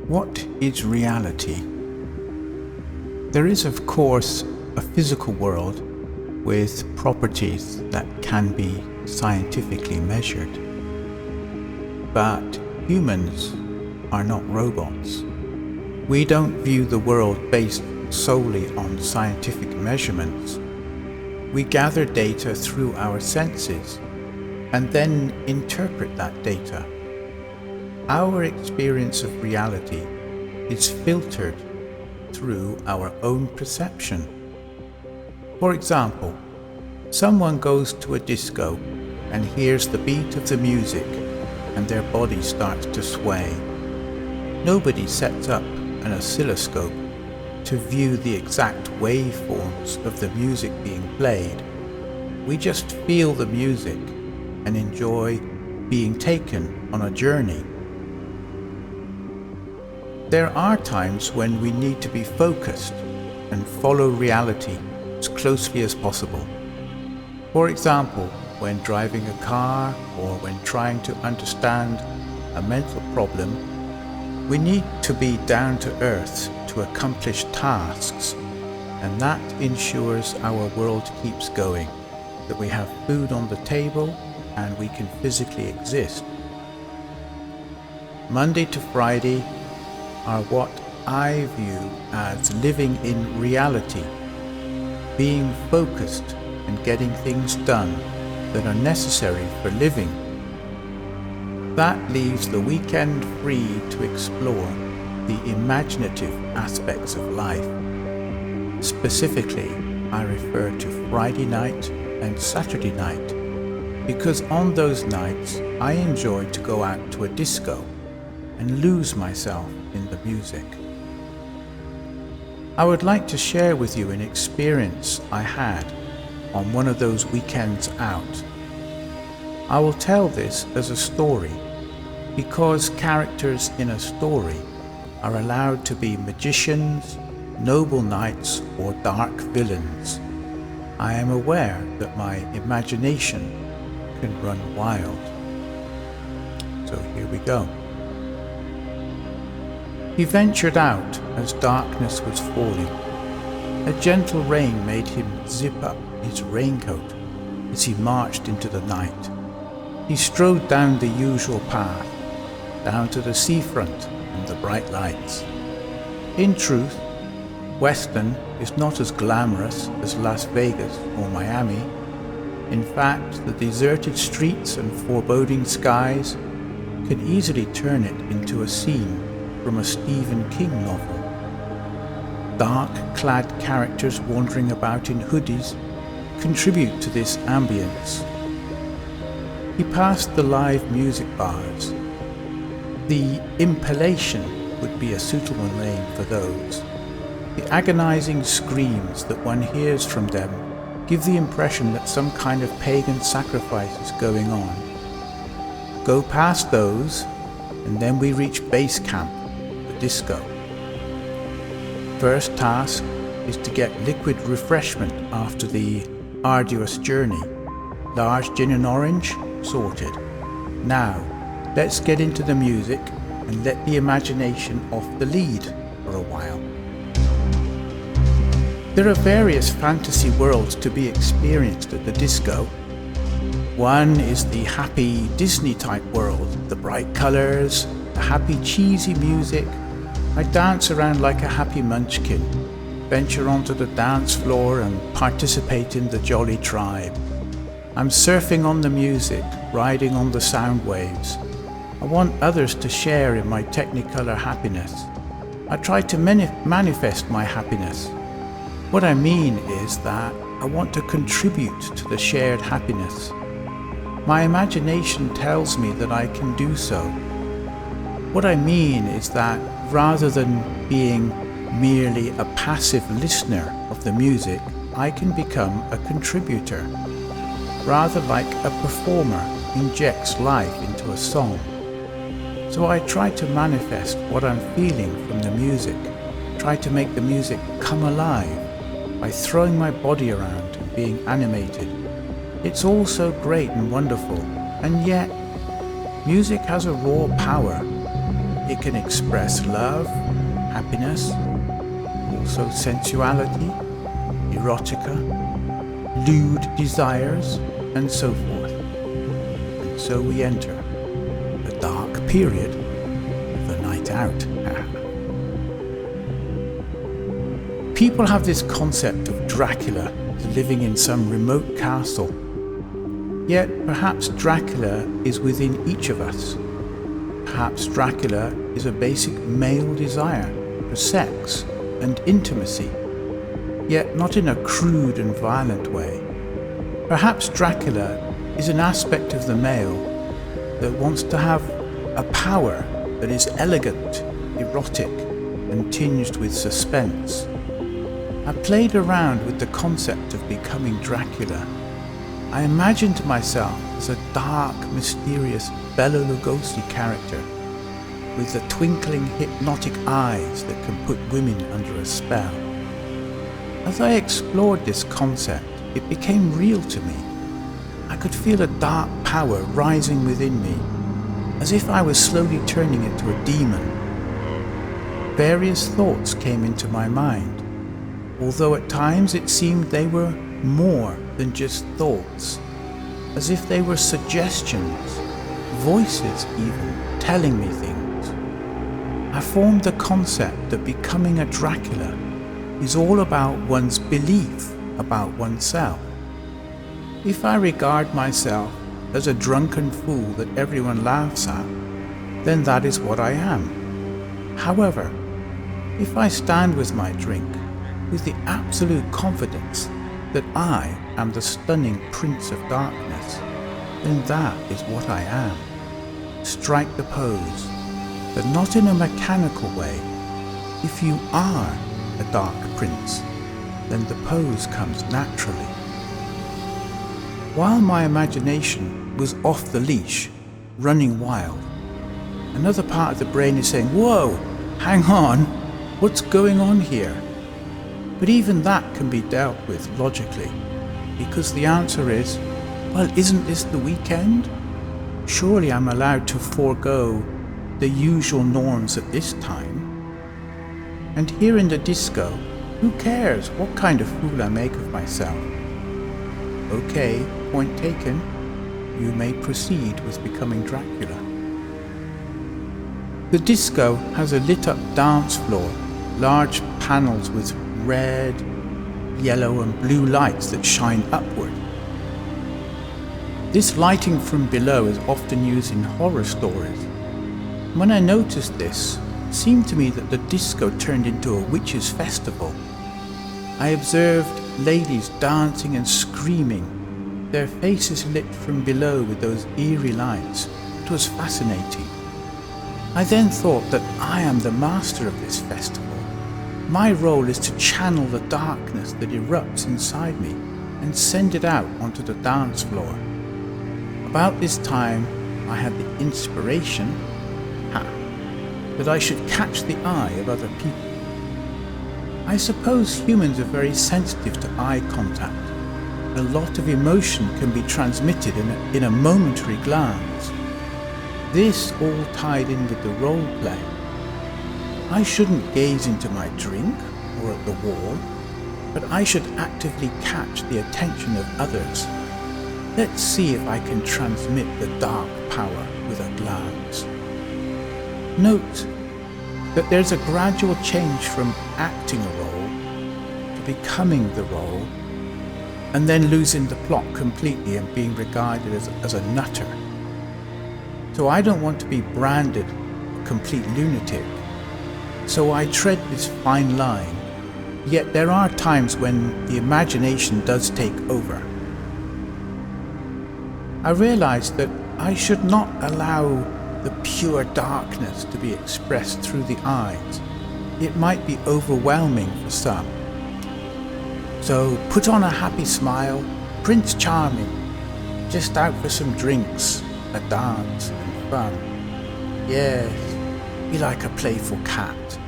What is reality? There is, of course, a physical world with properties that can be scientifically measured. But humans are not robots. We don't view the world based solely on scientific measurements. We gather data through our senses and then interpret that data. Our experience of reality is filtered through our own perception. For example, someone goes to a disco and hears the beat of the music and their body starts to sway. Nobody sets up an oscilloscope to view the exact waveforms of the music being played. We just feel the music and enjoy being taken on a journey. There are times when we need to be focused and follow reality as closely as possible. For example, when driving a car or when trying to understand a mental problem, we need to be down to earth to accomplish tasks, and that ensures our world keeps going, that we have food on the table and we can physically exist. Monday to Friday are what I view as living in reality, being focused and getting things done that are necessary for living. That leaves the weekend free to explore the imaginative aspects of life. Specifically, I refer to Friday night and Saturday night, because on those nights I enjoy to go out to a disco and lose myself in the music. I would like to share with you an experience I had on one of those weekends out. I will tell this as a story because characters in a story are allowed to be magicians, noble knights, or dark villains. I am aware that my imagination can run wild. So here we go. He ventured out as darkness was falling. A gentle rain made him zip up his raincoat as he marched into the night. He strode down the usual path, down to the seafront and the bright lights. In truth, Weston is not as glamorous as Las Vegas or Miami. In fact, the deserted streets and foreboding skies can easily turn it into a scene from a Stephen King novel. Dark-clad characters wandering about in hoodies contribute to this ambience. He passed the live music bars. The impellation would be a suitable name for those. The agonizing screams that one hears from them give the impression that some kind of pagan sacrifice is going on. Go past those, and then we reach base camp, the disco. First task is to get liquid refreshment after the arduous journey. Large gin and orange, sorted. Now, let's get into the music and let the imagination off the lead for a while. There are various fantasy worlds to be experienced at the disco. One is the happy Disney-type world, the bright colors, the happy cheesy music. I dance around like a happy munchkin, venture onto the dance floor and participate in the jolly tribe. I'm surfing on the music, riding on the sound waves. I want others to share in my technicolor happiness. I try to manifest my happiness. What I mean is that I want to contribute to the shared happiness. My imagination tells me that I can do so. What I mean is that rather than being merely a passive listener of the music, I can become a contributor. Rather like a performer injects life into a song. So I try to manifest what I'm feeling from the music, try to make the music come alive by throwing my body around and being animated. It's all so great and wonderful, and yet music has a raw power. It can express love, happiness, also sensuality, erotica, lewd desires, and so forth. And so we enter the dark period of the night out. People have this concept of Dracula living in some remote castle. Yet perhaps Dracula is within each of us. Perhaps Dracula is a basic male desire for sex and intimacy, yet not in a crude and violent way. Perhaps Dracula is an aspect of the male that wants to have a power that is elegant, erotic, and tinged with suspense. I played around with the concept of becoming Dracula. I imagined myself as a dark, mysterious Bela Lugosi character with the twinkling, hypnotic eyes that can put women under a spell. As I explored this concept, it became real to me. I could feel a dark power rising within me, as if I was slowly turning into a demon. Various thoughts came into my mind, although at times it seemed they were more than just thoughts, as if they were suggestions, voices even, telling me things. I formed the concept that becoming a Dracula is all about one's belief about oneself. If I regard myself as a drunken fool that everyone laughs at, then that is what I am. However, if I stand with my drink with the absolute confidence that I am the stunning Prince of Darkness, then that is what I am. Strike the pose, but not in a mechanical way. If you are a dark prince, then the pose comes naturally. While my imagination was off the leash, running wild, another part of the brain is saying, "Whoa, hang on, what's going on here?" But even that can be dealt with logically, because the answer is, well, isn't this the weekend? Surely I'm allowed to forego the usual norms at this time. And here in the disco, who cares what kind of fool I make of myself? Okay, point taken. You may proceed with becoming Dracula. The disco has a lit up dance floor, large panels with red, yellow and blue lights that shine upward. This lighting from below is often used in horror stories. When I noticed this, it seemed to me that the disco turned into a witches' festival. I observed ladies dancing and screaming, their faces lit from below with those eerie lights. It was fascinating. I then thought that I am the master of this festival. My role is to channel the darkness that erupts inside me and send it out onto the dance floor. About this time, I had the inspiration that I should catch the eye of other people. I suppose humans are very sensitive to eye contact. A lot of emotion can be transmitted in a momentary glance. This all tied in with the role play. I shouldn't gaze into my drink or at the wall, but I should actively catch the attention of others. Let's see if I can transmit the dark power with a glance. Note that there's a gradual change from acting a role to becoming the role, and then losing the plot completely and being regarded as a nutter. So I don't want to be branded a complete lunatic. So I tread this fine line, yet there are times when the imagination does take over. I realized that I should not allow the pure darkness to be expressed through the eyes. It might be overwhelming for some. So put on a happy smile, Prince Charming, just out for some drinks, a dance and fun. Yes, be like a playful cat.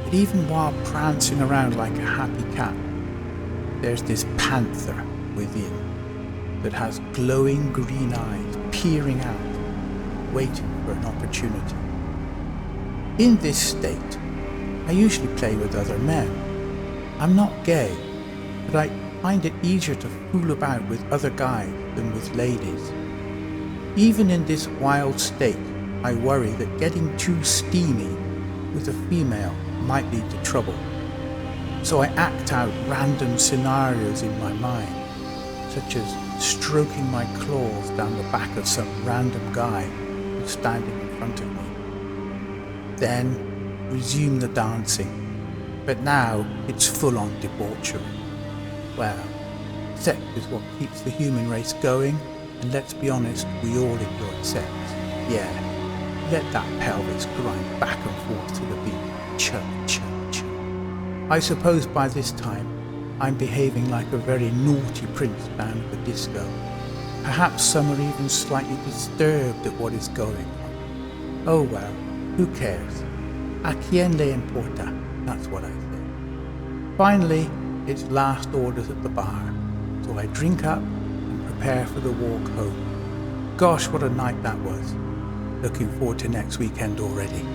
But even while prancing around like a happy cat, there's this panther within that has glowing green eyes peering out, waiting for an opportunity. In this state, I usually play with other men. I'm not gay, but I find it easier to fool about with other guys than with ladies. Even in this wild state, I worry that getting too steamy with a female might lead to trouble. So I act out random scenarios in my mind, such as stroking my claws down the back of some random guy who's standing in front of me. Then resume the dancing, but now it's full-on debauchery. Well, sex is what keeps the human race going, and let's be honest, we all enjoy sex. Yeah, let that pelvis grind back and forth to the beat. Chug, chug, chug. I suppose by this time, I'm behaving like a very naughty prince down at the disco. Perhaps some are even slightly disturbed at what is going on. Oh well, who cares? A quien le importa? That's what I say. Finally, it's last orders at the bar, so I drink up and prepare for the walk home. Gosh, what a night that was. Looking forward to next weekend already.